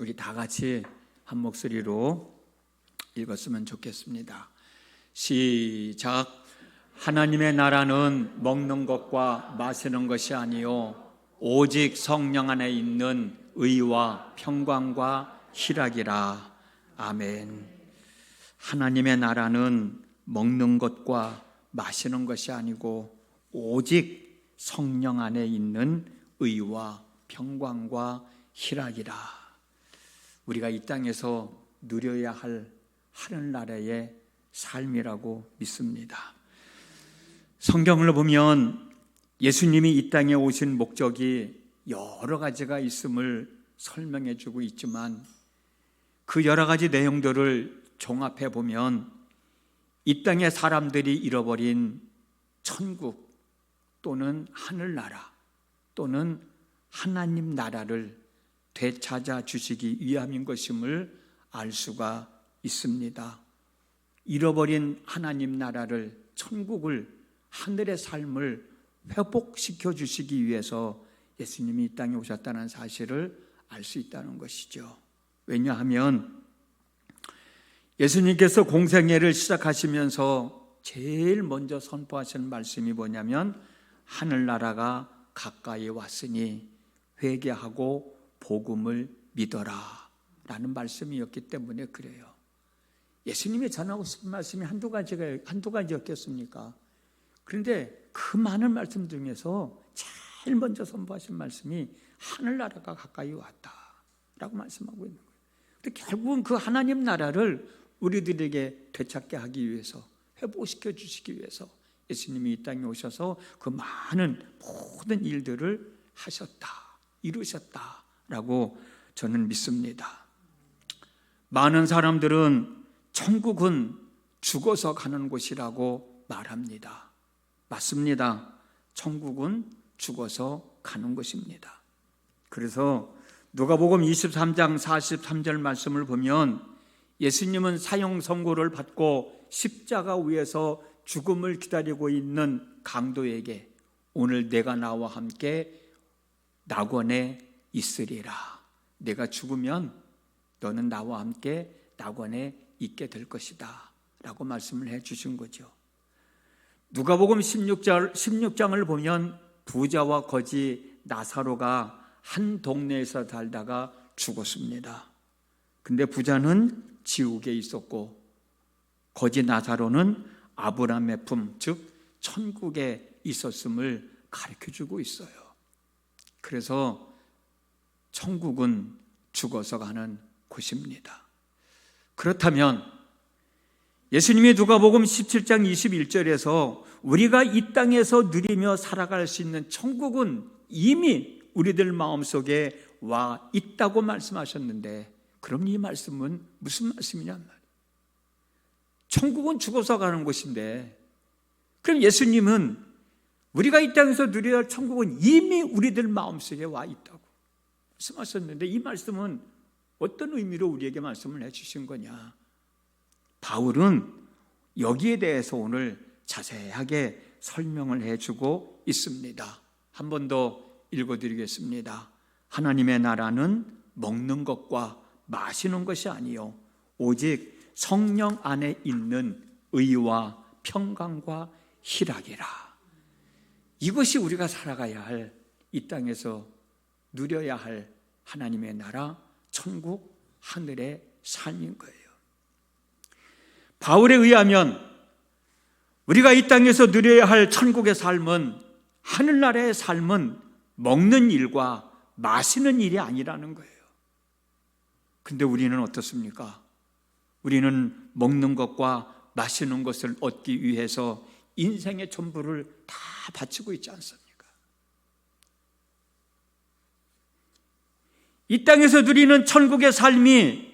우리 다 같이 한 목소리로 읽었으면 좋겠습니다. 시작. 하나님의 나라는 먹는 것과 마시는 것이 아니요 오직 성령 안에 있는 의와 평강과 희락이라. 아멘. 하나님의 나라는 먹는 것과 마시는 것이 아니고 오직 성령 안에 있는 의와 평강과 희락이라. 우리가 이 땅에서 누려야 할 하늘나라의 삶이라고 믿습니다. 성경을 보면 예수님이 이 땅에 오신 목적이 여러 가지가 있음을 설명해 주고 있지만 그 여러 가지 내용들을 종합해 보면 이 땅의 사람들이 잃어버린 천국 또는 하늘나라 또는 하나님 나라를 되찾아 주시기 위함인 것임을 알 수가 있습니다. 잃어버린 하나님 나라를, 천국을, 하늘의 삶을 회복시켜 주시기 위해서 예수님이 이 땅에 오셨다는 사실을 알 수 있다는 것이죠. 왜냐하면 예수님께서 공생애를 시작하시면서 제일 먼저 선포하시는 말씀이 뭐냐면 하늘나라가 가까이 왔으니 회개하고 복음을 믿어라 라는 말씀이었기 때문에 그래요. 예수님이 전하고 싶은 말씀이 한두 가지였겠습니까? 그런데 그 많은 말씀 중에서 제일 먼저 선포하신 말씀이 하늘나라가 가까이 왔다라고 말씀하고 있는 거예요. 근데 결국은 그 하나님 나라를 우리들에게 되찾게 하기 위해서, 회복시켜 주시기 위해서 예수님이 이 땅에 오셔서 그 많은 모든 일들을 하셨다, 이루셨다라고 저는 믿습니다. 많은 사람들은 천국은 죽어서 가는 곳이라고 말합니다. 맞습니다. 천국은 죽어서 가는 것입니다. 그래서 누가복음 23장 43절 말씀을 보면 예수님은 사형 선고를 받고 십자가 위에서 죽음을 기다리고 있는 강도에게 오늘 내가 나와 함께 낙원에 있으리라. 내가 죽으면 너는 나와 함께 낙원에 있게 될 것이다 라고 말씀을 해 주신 거죠. 누가복음 16장을 보면 부자와 거지 나사로가 한 동네에서 살다가 죽었습니다. 근데 부자는 지옥에 있었고 거지 나사로는 아브라함의 품, 즉 천국에 있었음을 가르쳐주고 있어요. 그래서 천국은 죽어서 가는 곳입니다. 그렇다면 예수님이 누가복음 17장 21절에서 우리가 이 땅에서 누리며 살아갈 수 있는 천국은 이미 우리들 마음속에 와 있다고 말씀하셨는데 그럼 이 말씀은 무슨 말씀이냔 말이에요. 천국은 죽어서 가는 곳인데 그럼 예수님은 우리가 이 땅에서 누려야 할 천국은 이미 우리들 마음속에 와 있다고 말씀하셨는데 이 말씀은 어떤 의미로 우리에게 말씀을 해주신 거냐. 바울은 여기에 대해서 오늘 자세하게 설명을 해주고 있습니다. 한 번 더 읽어드리겠습니다. 하나님의 나라는 먹는 것과 마시는 것이 아니요 오직 성령 안에 있는 의와 평강과 희락이라. 이것이 우리가 살아가야 할, 이 땅에서 누려야 할 하나님의 나라, 천국, 하늘의 삶인 거예요. 바울에 의하면 우리가 이 땅에서 누려야 할 천국의 삶은, 하늘나라의 삶은 먹는 일과 마시는 일이 아니라는 거예요. 근데 우리는 어떻습니까? 우리는 먹는 것과 마시는 것을 얻기 위해서 인생의 전부를 다 바치고 있지 않습니까? 이 땅에서 누리는 천국의 삶이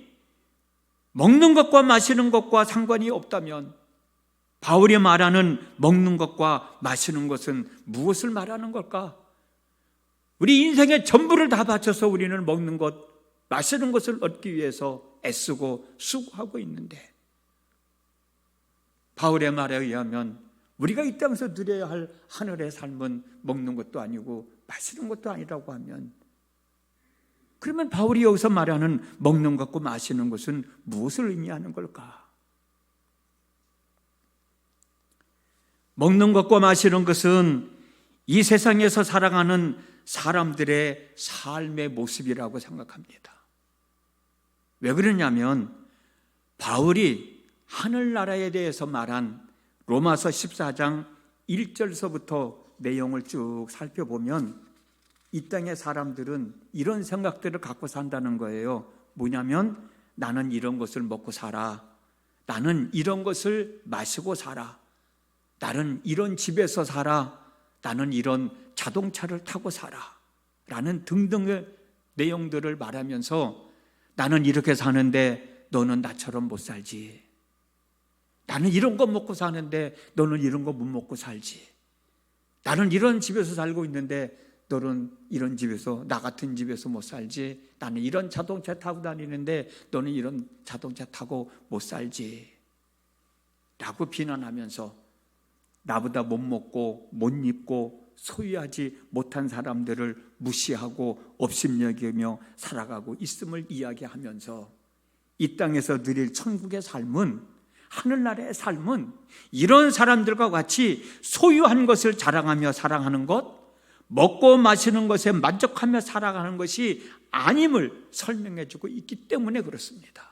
먹는 것과 마시는 것과 상관이 없다면 바울이 말하는 먹는 것과 마시는 것은 무엇을 말하는 걸까? 우리 인생의 전부를 다 바쳐서 우리는 먹는 것, 마시는 것을 얻기 위해서 애쓰고 수고하고 있는데 바울의 말에 의하면 우리가 이 땅에서 누려야 할 하늘의 삶은 먹는 것도 아니고 마시는 것도 아니라고 하면 그러면 바울이 여기서 말하는 먹는 것과 마시는 것은 무엇을 의미하는 걸까? 먹는 것과 마시는 것은 이 세상에서 살아가는 사람들의 삶의 모습이라고 생각합니다. 왜 그러냐면 바울이 하늘나라에 대해서 말한 로마서 14장 1절서부터 내용을 쭉 살펴보면 이 땅의 사람들은 이런 생각들을 갖고 산다는 거예요. 뭐냐면 나는 이런 것을 먹고 살아, 나는 이런 것을 마시고 살아, 나는 이런 집에서 살아, 나는 이런 자동차를 타고 살아 라는 등등의 내용들을 말하면서 나는 이렇게 사는데 너는 나처럼 못 살지, 나는 이런 거 먹고 사는데 너는 이런 거 못 먹고 살지, 나는 이런 집에서 살고 있는데 너는 이런 집에서, 나 같은 집에서 못 살지, 나는 이런 자동차 타고 다니는데 너는 이런 자동차 타고 못 살지 라고 비난하면서 나보다 못 먹고 못 입고 소유하지 못한 사람들을 무시하고 업신여기며 살아가고 있음을 이야기하면서 이 땅에서 누릴 천국의 삶은, 하늘나라의 삶은 이런 사람들과 같이 소유한 것을 자랑하며 사랑하는 것, 먹고 마시는 것에 만족하며 살아가는 것이 아님을 설명해 주고 있기 때문에 그렇습니다.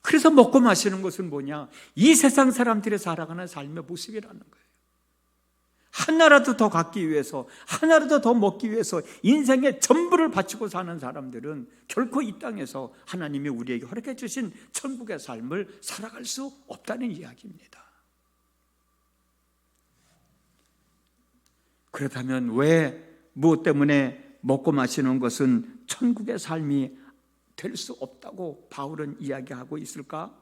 그래서 먹고 마시는 것은 뭐냐? 이 세상 사람들이 살아가는 삶의 모습이라는 거예요. 하나라도 더 갖기 위해서, 하나라도 더 먹기 위해서 인생의 전부를 바치고 사는 사람들은 결코 이 땅에서 하나님이 우리에게 허락해 주신 천국의 삶을 살아갈 수 없다는 이야기입니다. 그렇다면 왜, 무엇 때문에 먹고 마시는 것은 천국의 삶이 될 수 없다고 바울은 이야기하고 있을까?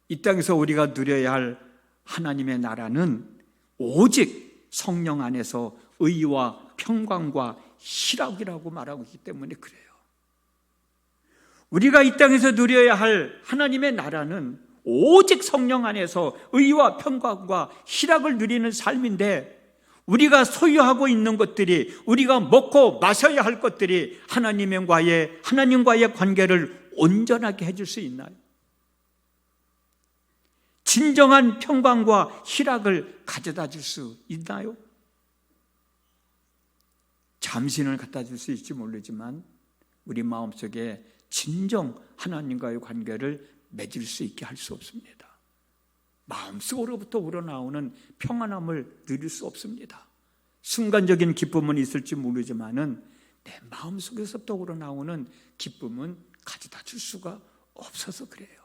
이 땅에서 우리가 누려야 할 하나님의 나라는 오직 성령 안에서 의와 평강과 희락이라고 말하고 있기 때문에 그래요. 우리가 이 땅에서 누려야 할 하나님의 나라는 오직 성령 안에서 의와 평강과 희락을 누리는 삶인데, 우리가 소유하고 있는 것들이, 우리가 먹고 마셔야 할 것들이 하나님과의 관계를 온전하게 해줄 수 있나요? 진정한 평강과 희락을 가져다 줄 수 있나요? 잠시는 갖다 줄 수 있을지 모르지만 우리 마음속에 진정 하나님과의 관계를 맺을 수 있게 할 수 없습니다. 마음속으로부터 우러나오는 평안함을 누릴 수 없습니다. 순간적인 기쁨은 있을지 모르지만은 내 마음속에서부터 우러나오는 기쁨은 가져다 줄 수가 없어서 그래요.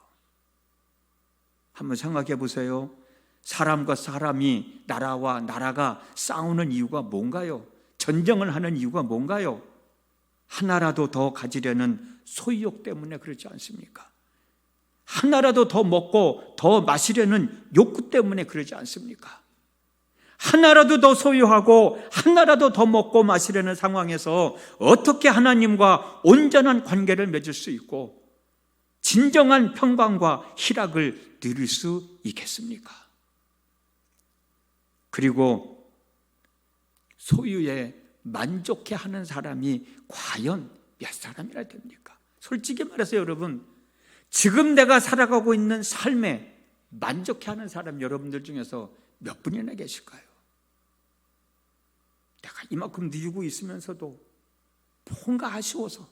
한번 생각해 보세요. 사람과 사람이, 나라와 나라가 싸우는 이유가 뭔가요? 전쟁을 하는 이유가 뭔가요? 하나라도 더 가지려는 소유욕 때문에 그렇지 않습니까? 하나라도 더 먹고 더 마시려는 욕구 때문에 그러지 않습니까? 하나라도 더 소유하고 하나라도 더 먹고 마시려는 상황에서 어떻게 하나님과 온전한 관계를 맺을 수 있고 진정한 평강과 희락을 누릴 수 있겠습니까? 그리고 소유에 만족해하는 사람이 과연 몇 사람이나 됩니까? 솔직히 말해서 여러분, 지금 내가 살아가고 있는 삶에 만족해하는 사람 여러분들 중에서 몇 분이나 계실까요? 내가 이만큼 누리고 있으면서도 뭔가 아쉬워서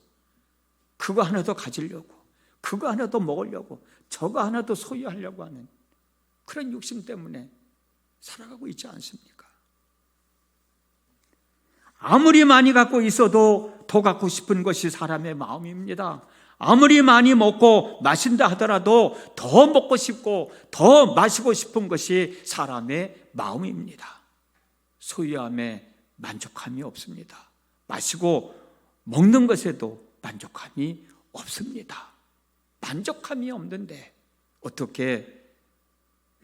그거 하나 더 가지려고, 그거 하나 더 먹으려고, 저거 하나 더 소유하려고 하는 그런 욕심 때문에 살아가고 있지 않습니까? 아무리 많이 갖고 있어도 더 갖고 싶은 것이 사람의 마음입니다. 아무리 많이 먹고 마신다 하더라도 더 먹고 싶고 더 마시고 싶은 것이 사람의 마음입니다. 소유함에 만족함이 없습니다. 마시고 먹는 것에도 만족함이 없습니다. 만족함이 없는데 어떻게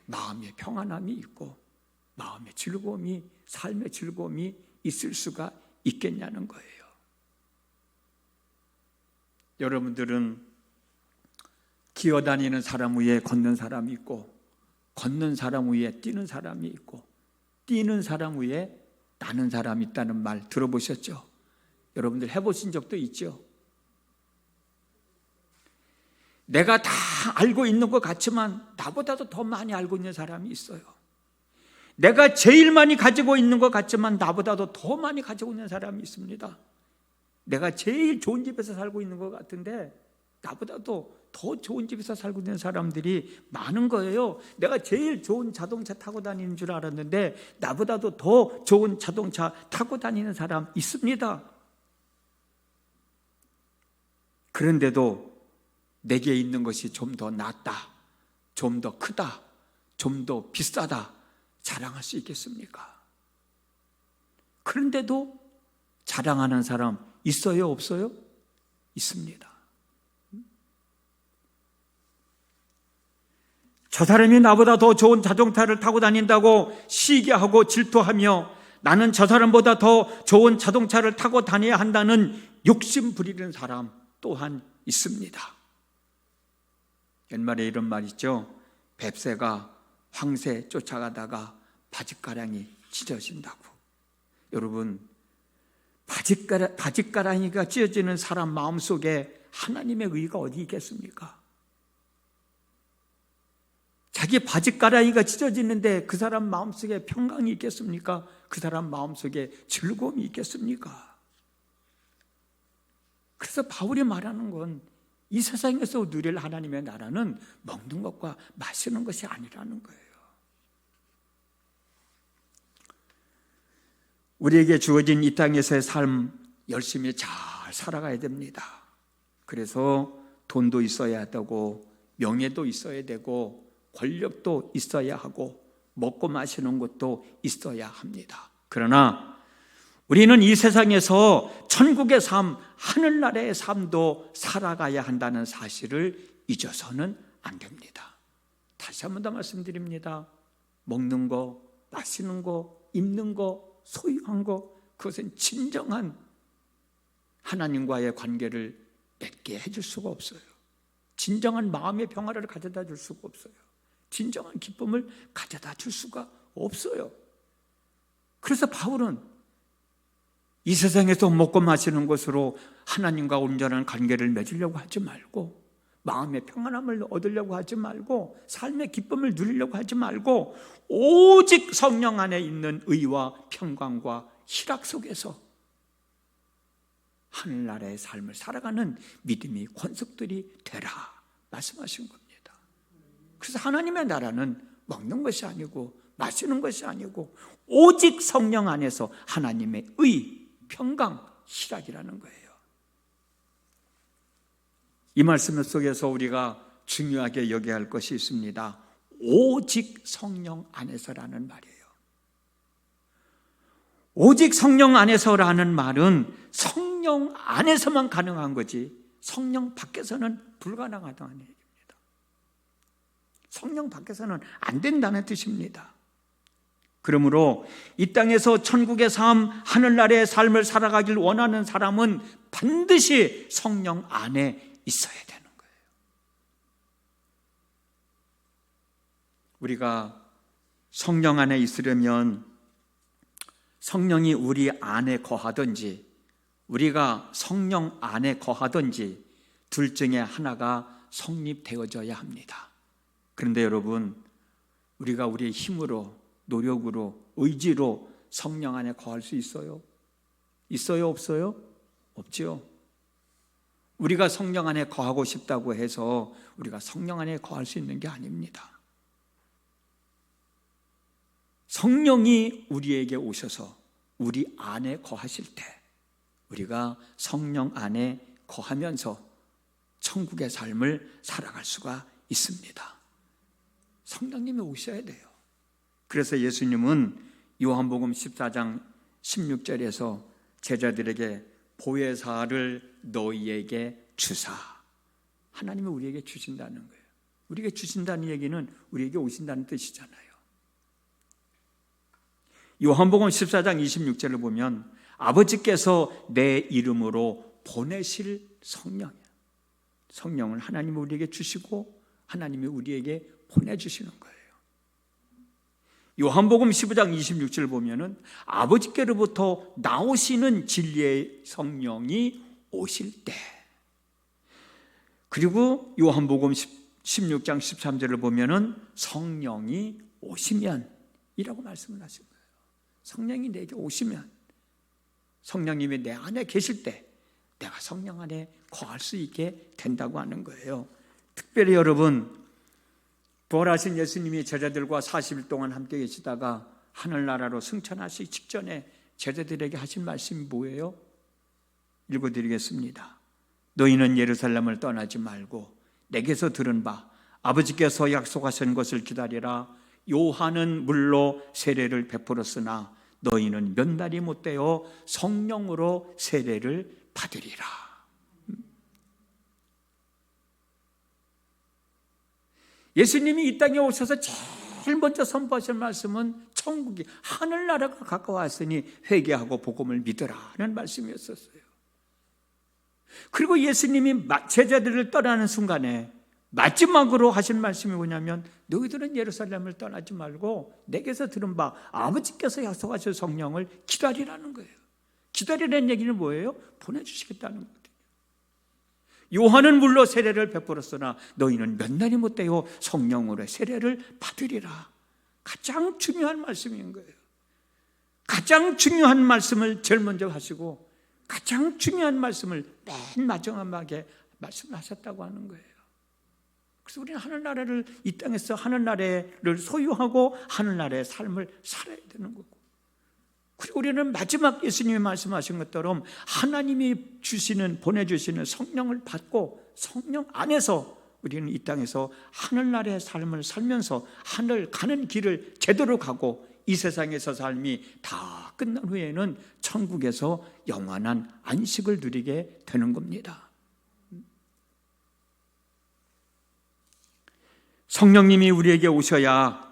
마음의 평안함이 있고 마음의 즐거움이, 삶의 즐거움이 있을 수가 있겠냐는 거예요. 여러분들은 기어다니는 사람 위에 걷는 사람이 있고, 걷는 사람 위에 뛰는 사람이 있고, 뛰는 사람 위에 나는 사람이 있다는 말 들어보셨죠? 여러분들 해보신 적도 있죠? 내가 다 알고 있는 것 같지만 나보다도 더 많이 알고 있는 사람이 있어요. 내가 제일 많이 가지고 있는 것 같지만 나보다도 더 많이 가지고 있는 사람이 있습니다. 내가 제일 좋은 집에서 살고 있는 것 같은데 나보다도 더 좋은 집에서 살고 있는 사람들이 많은 거예요. 내가 제일 좋은 자동차 타고 다니는 줄 알았는데 나보다도 더 좋은 자동차 타고 다니는 사람 있습니다. 그런데도 내게 있는 것이 좀 더 낫다, 좀 더 크다, 좀 더 비싸다 자랑할 수 있겠습니까? 그런데도 자랑하는 사람 있어요, 없어요? 있습니다. 저 사람이 나보다 더 좋은 자동차를 타고 다닌다고 시기하고 질투하며 나는 저 사람보다 더 좋은 자동차를 타고 다녀야 한다는 욕심 부리는 사람 또한 있습니다. 옛말에 이런 말 있죠. 뱁새가 황새 쫓아가다가 바짓가랑이 찢어진다고. 여러분, 바짓가랑이가 찢어지는 사람 마음속에 하나님의 의가 어디 있겠습니까? 자기 바짓가랑이가 찢어지는데 그 사람 마음속에 평강이 있겠습니까? 그 사람 마음속에 즐거움이 있겠습니까? 그래서 바울이 말하는 건 이 세상에서 누릴 하나님의 나라는 먹는 것과 마시는 것이 아니라는 거예요. 우리에게 주어진 이 땅에서의 삶 열심히 잘 살아가야 됩니다. 그래서 돈도 있어야 되고 명예도 있어야 되고 권력도 있어야 하고 먹고 마시는 것도 있어야 합니다. 그러나 우리는 이 세상에서 천국의 삶, 하늘나라의 삶도 살아가야 한다는 사실을 잊어서는 안 됩니다. 다시 한 번 더 말씀드립니다. 먹는 거, 마시는 거, 입는 거, 소유한 거, 그것은 진정한 하나님과의 관계를 맺게 해줄 수가 없어요. 진정한 마음의 평화를 가져다 줄 수가 없어요. 진정한 기쁨을 가져다 줄 수가 없어요. 그래서 바울은 이 세상에서 먹고 마시는 것으로 하나님과 온전한 관계를 맺으려고 하지 말고, 마음의 평안함을 얻으려고 하지 말고, 삶의 기쁨을 누리려고 하지 말고, 오직 성령 안에 있는 의와 평강과 희락 속에서 하늘나라의 삶을 살아가는 믿음의 권속들이 되라 말씀하신 겁니다. 그래서 하나님의 나라는 먹는 것이 아니고 마시는 것이 아니고 오직 성령 안에서 하나님의 의, 평강, 희락이라는 거예요. 이 말씀 속에서 우리가 중요하게 여겨야 할 것이 있습니다. 오직 성령 안에서라는 말이에요. 오직 성령 안에서라는 말은 성령 안에서만 가능한 거지 성령 밖에서는 불가능하다는 얘기입니다. 성령 밖에서는 안 된다는 뜻입니다. 그러므로 이 땅에서 천국의 삶, 하늘나라의 삶을 살아가길 원하는 사람은 반드시 성령 안에 있어야 되는 거예요. 우리가 성령 안에 있으려면 성령이 우리 안에 거하든지 우리가 성령 안에 거하든지 둘 중에 하나가 성립되어져야 합니다. 그런데 여러분, 우리가 우리의 힘으로 노력으로, 의지로 성령 안에 거할 수 있어요? 있어요? 없어요? 없죠. 우리가 성령 안에 거하고 싶다고 해서 우리가 성령 안에 거할 수 있는 게 아닙니다. 성령이 우리에게 오셔서 우리 안에 거하실 때 우리가 성령 안에 거하면서 천국의 삶을 살아갈 수가 있습니다. 성령님이 오셔야 돼요. 그래서 예수님은 요한복음 14장 16절에서 제자들에게 보혜사를 너희에게 주사, 하나님이 우리에게 주신다는 거예요. 우리에게 주신다는 얘기는 우리에게 오신다는 뜻이잖아요. 요한복음 14장 26절을 보면 아버지께서 내 이름으로 보내실 성령이야. 성령을 하나님이 우리에게 주시고 하나님이 우리에게 보내주시는 거예요. 요한복음 15장 26절 보면은 아버지께로부터 나오시는 진리의 성령이 오실 때, 그리고 요한복음 16장 13절을 보면은 성령이 오시면 이라고 말씀을 하신 거예요. 성령이 내게 오시면, 성령님이 내 안에 계실 때 내가 성령 안에 거할 수 있게 된다고 하는 거예요. 특별히 여러분, 부활하신 예수님이 제자들과 40일 동안 함께 계시다가 하늘나라로 승천하시기 직전에 제자들에게 하신 말씀이 뭐예요? 읽어드리겠습니다. 너희는 예루살렘을 떠나지 말고 내게서 들은 바 아버지께서 약속하신 것을 기다리라. 요한은 물로 세례를 베풀었으나 너희는 몇 날이 못되어 성령으로 세례를 받으리라. 예수님이 이 땅에 오셔서 제일 먼저 선포하신 말씀은 천국이, 하늘나라가 가까웠으니 회개하고 복음을 믿으라는 말씀이었었어요. 그리고 예수님이 제자들을 떠나는 순간에 마지막으로 하신 말씀이 뭐냐면 너희들은 예루살렘을 떠나지 말고 내게서 들은 바 아버지께서 약속하신 성령을 기다리라는 거예요. 기다리라는 얘기는 뭐예요? 보내주시겠다는 거거든요. 요한은 물로 세례를 베풀었으나 너희는 몇 날이 못되어 성령으로 세례를 받으리라. 가장 중요한 말씀인 거예요. 가장 중요한 말씀을 제일 먼저 하시고 가장 중요한 말씀을 맨 마지막에 말씀하셨다고 하는 거예요. 그래서 우리는 하늘나라를, 이 땅에서 하늘나라를 소유하고 하늘나라의 삶을 살아야 되는 거고, 그리고 우리는 마지막 예수님이 말씀하신 것처럼 하나님이 보내주시는 성령을 받고 성령 안에서 우리는 이 땅에서 하늘나라의 삶을 살면서 하늘 가는 길을 제대로 가고 이 세상에서 삶이 다 끝난 후에는 천국에서 영원한 안식을 누리게 되는 겁니다. 성령님이 우리에게 오셔야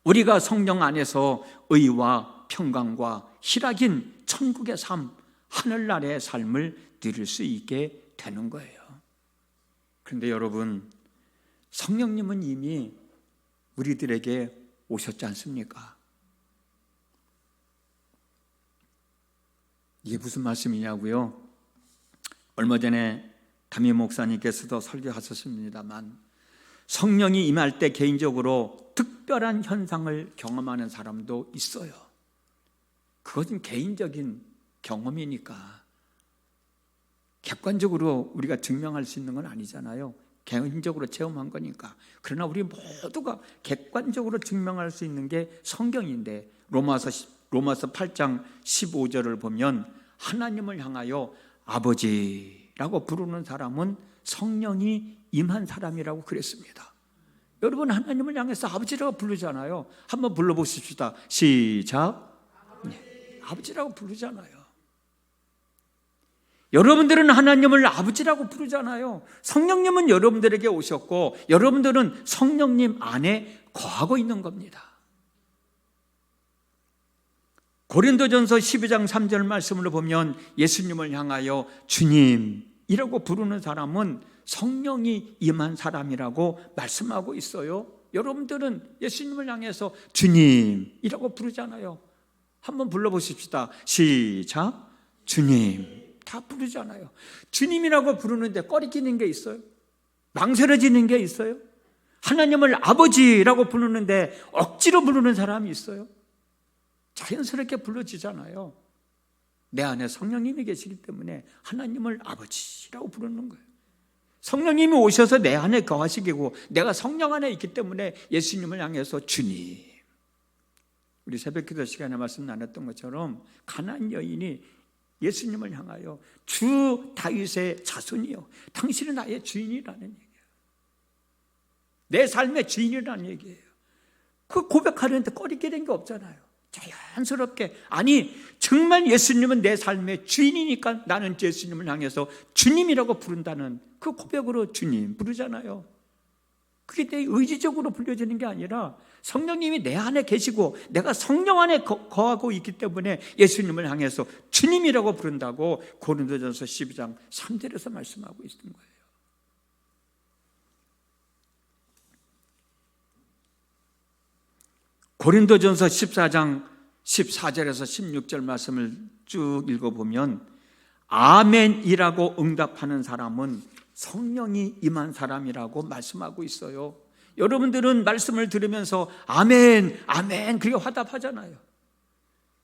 우리가 성령 안에서 의와 평강과 희락인 천국의 삶, 하늘나라의 삶을 누릴 수 있게 되는 거예요. 그런데 여러분, 성령님은 이미 우리들에게 오셨지 않습니까? 이게 무슨 말씀이냐고요? 얼마 전에 담임 목사님께서도 설교하셨습니다만 성령이 임할 때 개인적으로 특별한 현상을 경험하는 사람도 있어요. 그것은 개인적인 경험이니까 객관적으로 우리가 증명할 수 있는 건 아니잖아요. 개인적으로 체험한 거니까. 그러나 우리 모두가 객관적으로 증명할 수 있는 게 성경인데, 로마서 8장 15절을 보면 하나님을 향하여 아버지라고 부르는 사람은 성령이 임한 사람이라고 그랬습니다. 여러분, 하나님을 향해서 아버지라고 부르잖아요. 한번 불러보십시다. 시작. 네, 아버지라고 부르잖아요. 여러분들은 하나님을 아버지라고 부르잖아요. 성령님은 여러분들에게 오셨고 여러분들은 성령님 안에 거하고 있는 겁니다. 고린도전서 12장 3절 말씀으로 보면 예수님을 향하여 주님이라고 부르는 사람은 성령이 임한 사람이라고 말씀하고 있어요. 여러분들은 예수님을 향해서 주님이라고 부르잖아요. 한번 불러보십시다. 시작. 주님. 다 부르잖아요. 주님이라고 부르는데 꺼리끼는 게 있어요? 망설여지는 게 있어요? 하나님을 아버지라고 부르는데 억지로 부르는 사람이 있어요? 자연스럽게 불러지잖아요. 내 안에 성령님이 계시기 때문에 하나님을 아버지라고 부르는 거예요. 성령님이 오셔서 내 안에 거하시고 내가 성령 안에 있기 때문에 예수님을 향해서 주님. 우리 새벽기도 시간에 말씀 나눴던 것처럼 가나안 여인이 예수님을 향하여 주 다윗의 자손이요, 당신은 나의 주인이라는 얘기예요. 내 삶의 주인이라는 얘기예요. 그 고백하는데 꺼리끼는 게 없잖아요. 자연스럽게, 아니 정말 예수님은 내 삶의 주인이니까 나는 예수님을 향해서 주님이라고 부른다는 그 고백으로 주님 부르잖아요. 그게 내 의지적으로 불려지는 게 아니라 성령님이 내 안에 계시고 내가 성령 안에 거하고 있기 때문에 예수님을 향해서 주님이라고 부른다고 고린도전서 12장 3절에서 말씀하고 있는 거예요. 고린도전서 14장 14절에서 16절 말씀을 쭉 읽어보면 아멘이라고 응답하는 사람은 성령이 임한 사람이라고 말씀하고 있어요. 여러분들은 말씀을 들으면서 아멘, 아멘 그렇게 화답하잖아요.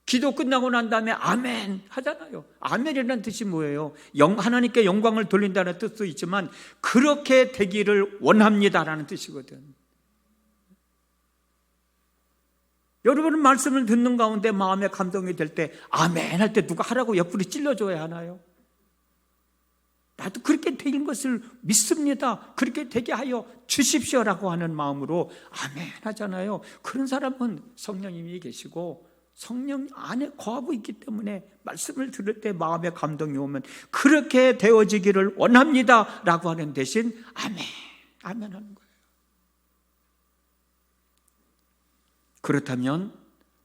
기도 끝나고 난 다음에 아멘 하잖아요. 아멘이라는 뜻이 뭐예요? 하나님께 영광을 돌린다는 뜻도 있지만 그렇게 되기를 원합니다라는 뜻이거든. 여러분은 말씀을 듣는 가운데 마음에 감동이 될 때 아멘 할 때 누가 하라고 옆구리 찔러줘야 하나요? 나도 그렇게 되는 것을 믿습니다. 그렇게 되게 하여 주십시오라고 하는 마음으로 아멘 하잖아요. 그런 사람은 성령님이 계시고 성령 안에 거하고 있기 때문에 말씀을 들을 때 마음에 감동이 오면 그렇게 되어지기를 원합니다 라고 하는 대신 아멘, 아멘 하는 거예요. 그렇다면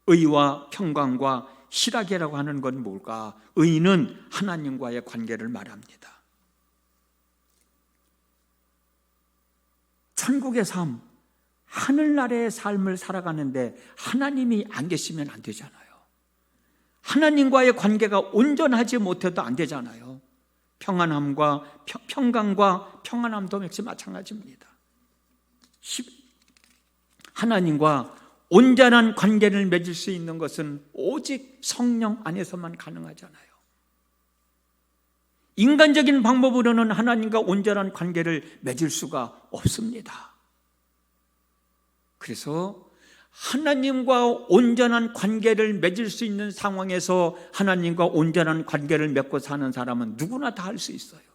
의와 평강과 희락이라고 하는 건 뭘까? 의는 하나님과의 관계를 말합니다. 천국의 삶, 하늘나라의 삶을 살아가는데 하나님이 안 계시면 안 되잖아요. 하나님과의 관계가 온전하지 못해도 안 되잖아요. 평안함과 평강과 평안함도 역시 마찬가지입니다. 하나님과 온전한 관계를 맺을 수 있는 것은 오직 성령 안에서만 가능하잖아요. 인간적인 방법으로는 하나님과 온전한 관계를 맺을 수가 없습니다. 그래서 하나님과 온전한 관계를 맺을 수 있는 상황에서 하나님과 온전한 관계를 맺고 사는 사람은 누구나 다 할 수 있어요.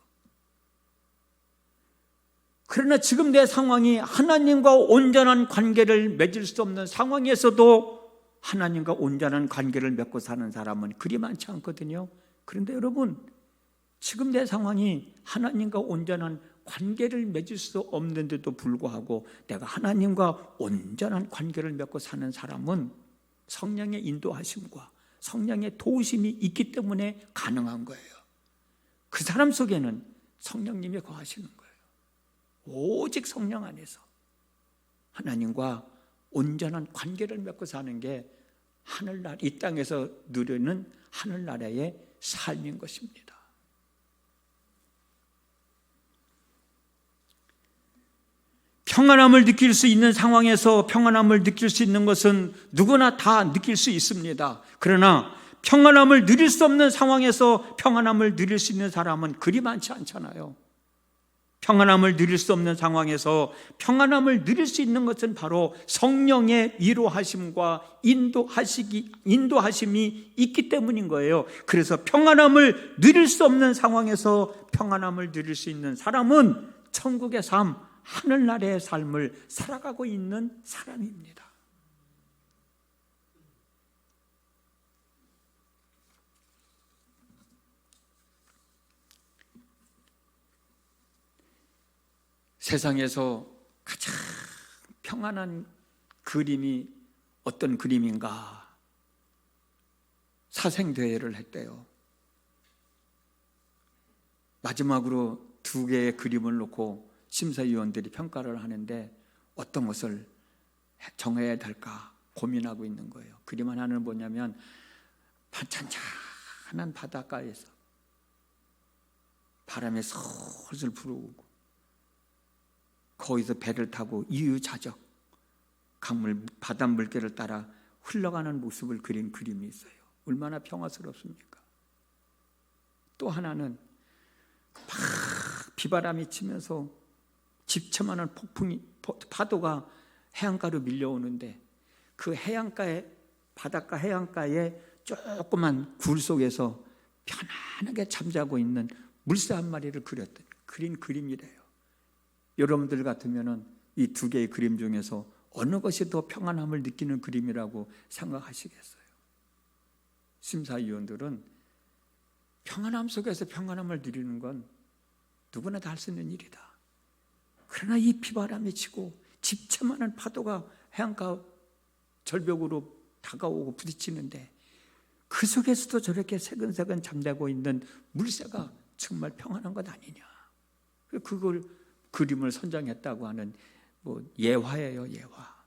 그러나 지금 내 상황이 하나님과 온전한 관계를 맺을 수 없는 상황에서도 하나님과 온전한 관계를 맺고 사는 사람은 그리 많지 않거든요. 그런데 여러분, 지금 내 상황이 하나님과 온전한 관계를 맺을 수 없는데도 불구하고 내가 하나님과 온전한 관계를 맺고 사는 사람은 성령의 인도하심과 성령의 도우심이 있기 때문에 가능한 거예요. 그 사람 속에는 성령님이 거하시는 거예요. 오직 성령 안에서 하나님과 온전한 관계를 맺고 사는 게 하늘나라, 이 땅에서 누리는 하늘나라의 삶인 것입니다. 평안함을 느낄 수 있는 상황에서 평안함을 느낄 수 있는 것은 누구나 다 느낄 수 있습니다. 그러나 평안함을 누릴 수 없는 상황에서 평안함을 누릴 수 있는 사람은 그리 많지 않잖아요. 평안함을 누릴 수 없는 상황에서 평안함을 누릴 수 있는 것은 바로 성령의 위로하심과 인도하심이 있기 때문인 거예요. 그래서 평안함을 누릴 수 없는 상황에서 평안함을 누릴 수 있는 사람은 천국의 삶, 하늘나라의 삶을 살아가고 있는 사람입니다. 세상에서 가장 평안한 그림이 어떤 그림인가? 사생대회를 했대요. 마지막으로 2개의 그림을 놓고 심사위원들이 평가를 하는데 어떤 것을 정해야 될까 고민하고 있는 거예요. 그림 하나는 뭐냐면 찬찬한 바닷가에서 바람이 솔솔 불어오고 거기서 배를 타고 이유자적 강물, 바닷물결을 따라 흘러가는 모습을 그린 그림이 있어요. 얼마나 평화스럽습니까? 또 하나는 막 비바람이 치면서 집채만한 폭풍이, 파도가 해안가로 밀려오는데 그 해안가에, 바닷가 해안가에 조그만 굴 속에서 편안하게 잠자고 있는 물새 한 마리를 그린 그림이래요. 여러분들 같으면은 이 2개의 그림 중에서 어느 것이 더 평안함을 느끼는 그림이라고 생각하시겠어요? 심사위원들은 평안함 속에서 평안함을 누리는 건 누구나 다 할 수 있는 일이다. 그러나 이 비바람이 치고 집채만한 파도가 해안가 절벽으로 다가오고 부딪히는데 그 속에서도 저렇게 새근새근 잠자고 있는 물새가 정말 평안한 것 아니냐. 그걸 그림을 선정했다고 하는 예화예요, 예화.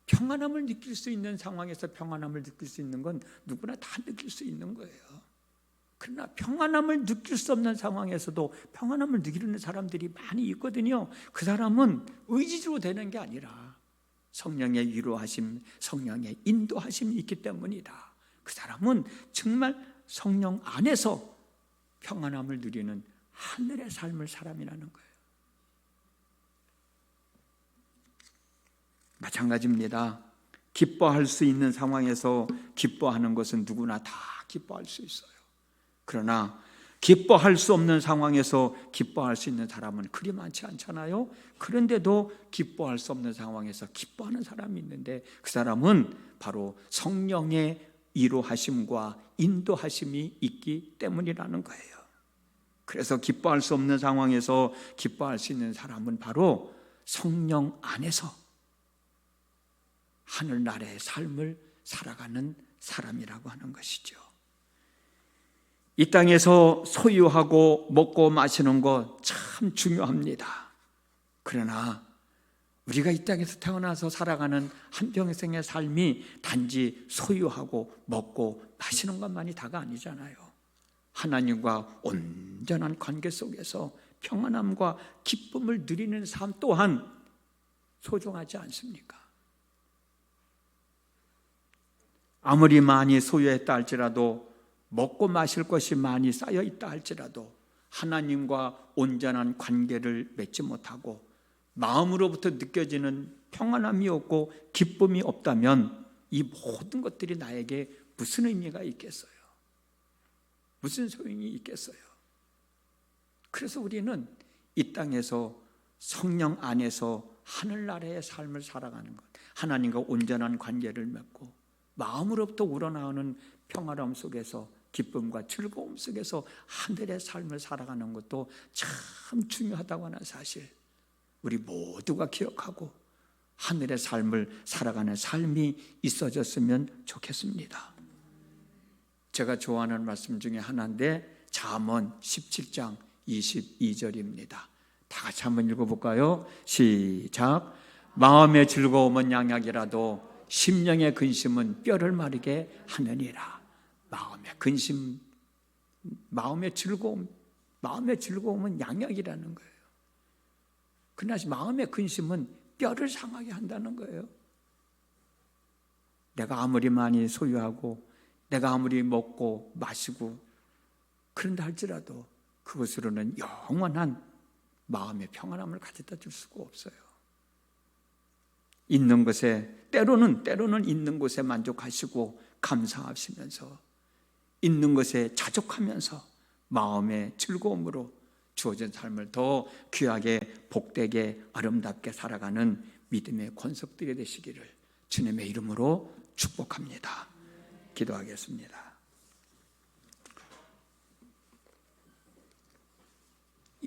평안함을 느낄 수 있는 상황에서 평안함을 느낄 수 있는 건 누구나 다 느낄 수 있는 거예요. 그러나 평안함을 느낄 수 없는 상황에서도 평안함을 느끼는 사람들이 많이 있거든요. 그 사람은 의지로 되는 게 아니라 성령의 위로하심, 성령의 인도하심이 있기 때문이다. 그 사람은 정말 성령 안에서 평안함을 누리는 하늘의 삶을 사람이라는 거예요. 마찬가지입니다. 기뻐할 수 있는 상황에서 기뻐하는 것은 누구나 다 기뻐할 수 있어요. 그러나 기뻐할 수 없는 상황에서 기뻐할 수 있는 사람은 그리 많지 않잖아요. 그런데도 기뻐할 수 없는 상황에서 기뻐하는 사람이 있는데 그 사람은 바로 성령의 위로하심과 인도하심이 있기 때문이라는 거예요. 그래서 기뻐할 수 없는 상황에서 기뻐할 수 있는 사람은 바로 성령 안에서 하늘나라의 삶을 살아가는 사람이라고 하는 것이죠. 이 땅에서 소유하고 먹고 마시는 것 참 중요합니다. 그러나 우리가 이 땅에서 태어나서 살아가는 한평생의 삶이 단지 소유하고 먹고 마시는 것만이 다가 아니잖아요. 하나님과 온전한 관계 속에서 평안함과 기쁨을 누리는 삶 또한 소중하지 않습니까? 아무리 많이 소유했다 할지라도, 먹고 마실 것이 많이 쌓여 있다 할지라도 하나님과 온전한 관계를 맺지 못하고 마음으로부터 느껴지는 평안함이 없고 기쁨이 없다면 이 모든 것들이 나에게 무슨 의미가 있겠어요? 무슨 소용이 있겠어요? 그래서 우리는 이 땅에서 성령 안에서 하늘나라의 삶을 살아가는 것, 하나님과 온전한 관계를 맺고 마음으로부터 우러나오는 평화로움 속에서, 기쁨과 즐거움 속에서 하늘의 삶을 살아가는 것도 참 중요하다고 하는 사실, 우리 모두가 기억하고 하늘의 삶을 살아가는 삶이 있어졌으면 좋겠습니다. 제가 좋아하는 말씀 중에 하나인데 잠언 17장 22절입니다. 다 같이 한번 읽어볼까요? 시작. 마음의 즐거움은 양약이라도 심령의 근심은 뼈를 마르게 하느니라. 마음의 근심, 마음의 즐거움은 양약이라는 거예요. 그러나 마음의 근심은 뼈를 상하게 한다는 거예요. 내가 아무리 많이 소유하고 내가 아무리 먹고 마시고 그런다 할지라도 그것으로는 영원한 마음의 평안함을 가져다 줄 수가 없어요. 있는 것에, 때로는 있는 곳에 만족하시고 감사하시면서, 있는 것에 자족하면서 마음의 즐거움으로 주어진 삶을 더 귀하게, 복되게, 아름답게 살아가는 믿음의 권속들이 되시기를 주님의 이름으로 축복합니다. 기도하겠습니다.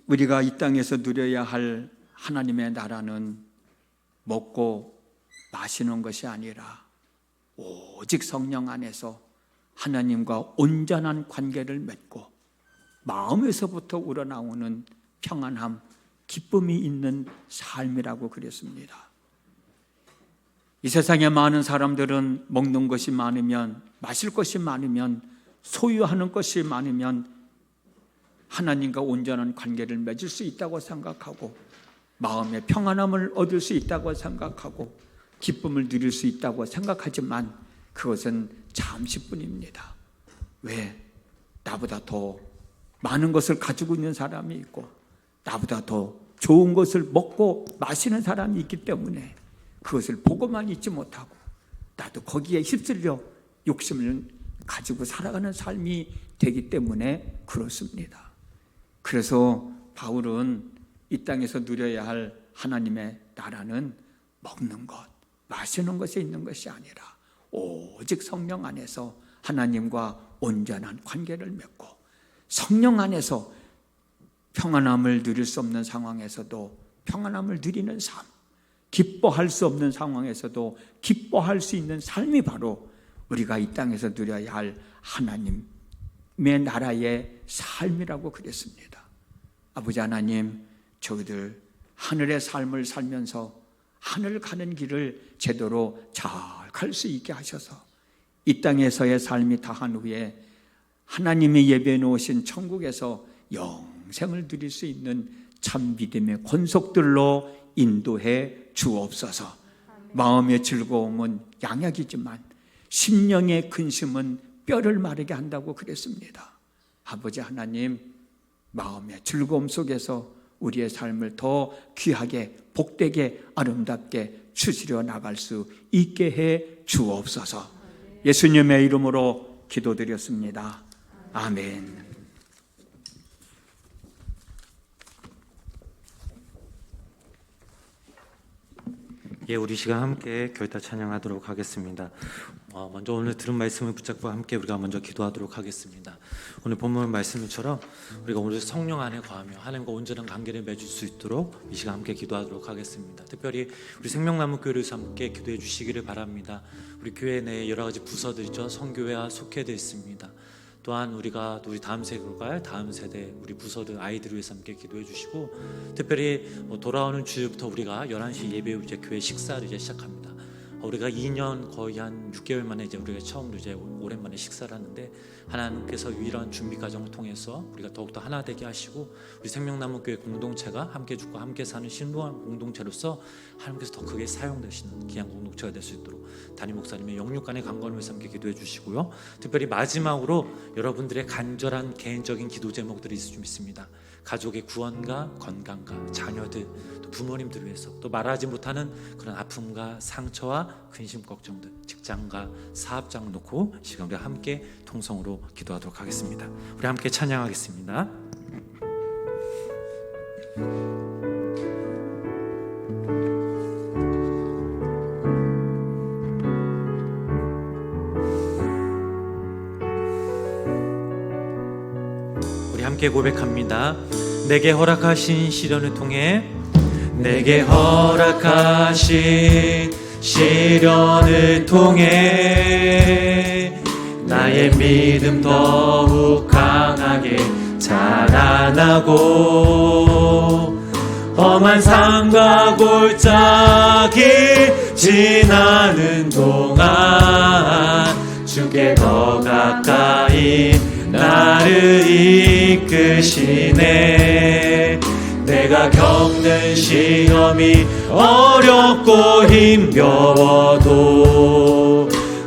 우리가 이 땅에서 누려야 할 하나님의 나라는 먹고 마시는 것이 아니라 오직 성령 안에서 하나님과 온전한 관계를 맺고 마음에서부터 우러나오는 평안함, 기쁨이 있는 삶이라고 그랬습니다. 이 세상에 많은 사람들은 먹는 것이 많으면, 마실 것이 많으면, 소유하는 것이 많으면 하나님과 온전한 관계를 맺을 수 있다고 생각하고 마음의 평안함을 얻을 수 있다고 생각하고 기쁨을 누릴 수 있다고 생각하지만 그것은 잠시뿐입니다. 왜? 나보다 더 많은 것을 가지고 있는 사람이 있고 나보다 더 좋은 것을 먹고 마시는 사람이 있기 때문에 그것을 보고만 있지 못하고 나도 거기에 휩쓸려 욕심을 가지고 살아가는 삶이 되기 때문에 그렇습니다. 그래서 바울은 이 땅에서 누려야 할 하나님의 나라는 먹는 것, 마시는 것에 있는 것이 아니라 오직 성령 안에서 하나님과 온전한 관계를 맺고 성령 안에서 평안함을 누릴 수 없는 상황에서도 평안함을 누리는 삶, 기뻐할 수 없는 상황에서도 기뻐할 수 있는 삶이 바로 우리가 이 땅에서 누려야 할 하나님의 나라의 삶이라고 그랬습니다. 아버지 하나님, 저희들 하늘의 삶을 살면서 하늘 가는 길을 제대로 잘 갈 수 있게 하셔서 이 땅에서의 삶이 다한 후에 하나님이 예배해 놓으신 천국에서 영생을 누릴 수 있는 참 믿음의 권속들로 인도해 주옵소서. 마음의 즐거움은 양약이지만 심령의 근심은 뼈를 마르게 한다고 그랬습니다. 아버지 하나님, 마음의 즐거움 속에서 우리의 삶을 더 귀하게 복되게 아름답게 추스려 나갈 수 있게 해 주옵소서. 예수님의 이름으로 기도드렸습니다. 아멘. 예, 우리 시간 함께 교회타 찬양하도록 하겠습니다. 먼저 오늘 들은 말씀을 붙잡고 함께 우리가 먼저 기도하도록 하겠습니다. 오늘 본문 말씀처럼 우리가 오늘 성령 안에 거하며 하나님과 온전한 관계를 맺을 수 있도록 이 시간 함께 기도하도록 하겠습니다. 특별히 우리 생명나무 교회를 함께 기도해 주시기를 바랍니다. 우리 교회 내에 여러 가지 부서들 있죠. 성교회와 속회되어 있습니다. 또한 우리가 우리 다음 세대로 갈 다음 세대 우리 부서들 아이들을 위해서 함께 기도해 주시고, 특별히 돌아오는 주일부터 우리가 11시 예배 후 이제 교회 식사를 이제 시작합니다. 우리가 2년 거의 한 6개월 만에 이제 우리가 처음으로 이제 오랜만에 식사를 하는데, 하나님께서 이런 준비 과정을 통해서 우리가 더욱더 하나 되게 하시고 우리 생명나무 교회 공동체가 함께 죽고 함께 사는 신부한 공동체로서 하나님께서 더 크게 사용되시는 귀한 공동체가 될 수 있도록 담임 목사님의 영육간의 강건을 위해서 함께 기도해 주시고요. 특별히 마지막으로 여러분들의 간절한 개인적인 기도 제목들이 좀 있습니다. 가족의 구원과 건강과 자녀들, 또 부모님들 위해서, 또 말하지 못하는 그런 아픔과 상처와 근심 걱정들, 직장과 사업장 놓고 시간 우리 함께 통성으로 기도하도록 하겠습니다. 우리 함께 찬양하겠습니다. 우리 함께 고백합니다. 내게 허락하신 시련을 통해, 내게 허락하신 시련을 통해 나의 믿음 더욱 강하게 자라나고, 험한 산과 골짜기 지나는 동안 주께 더 가까이 나를 이끄시네. 내가 겪는 시험이 어렵고 힘겨워도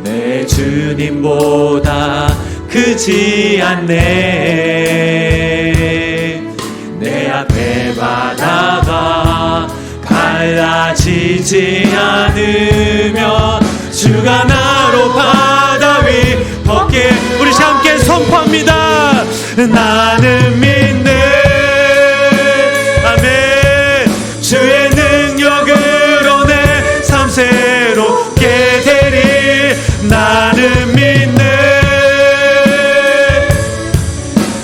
내 주님보다 크지 않네. 내 앞에 바다가 갈라지지 않으며 주가 나로 바다 위 걷게, 우리 함께 선포합니다. 나는 믿네. 아멘. 주의 능력으로 내 삶 새롭게 되리. 나는 믿네.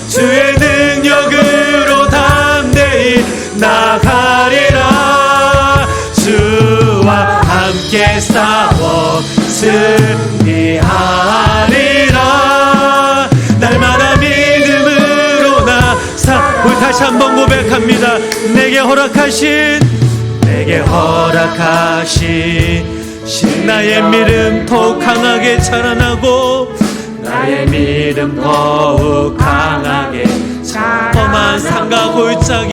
주의 능력으로 담대히 나가리라. 주와 함께 싸워 승리하리라. 날마다 믿음으로 나사. 우리 다시 한번 고백합니다. 내게 허락하신 나의 믿음 더욱 강하게 자라나고, 나의 믿음 더욱 강하게 험한 산과 골짜기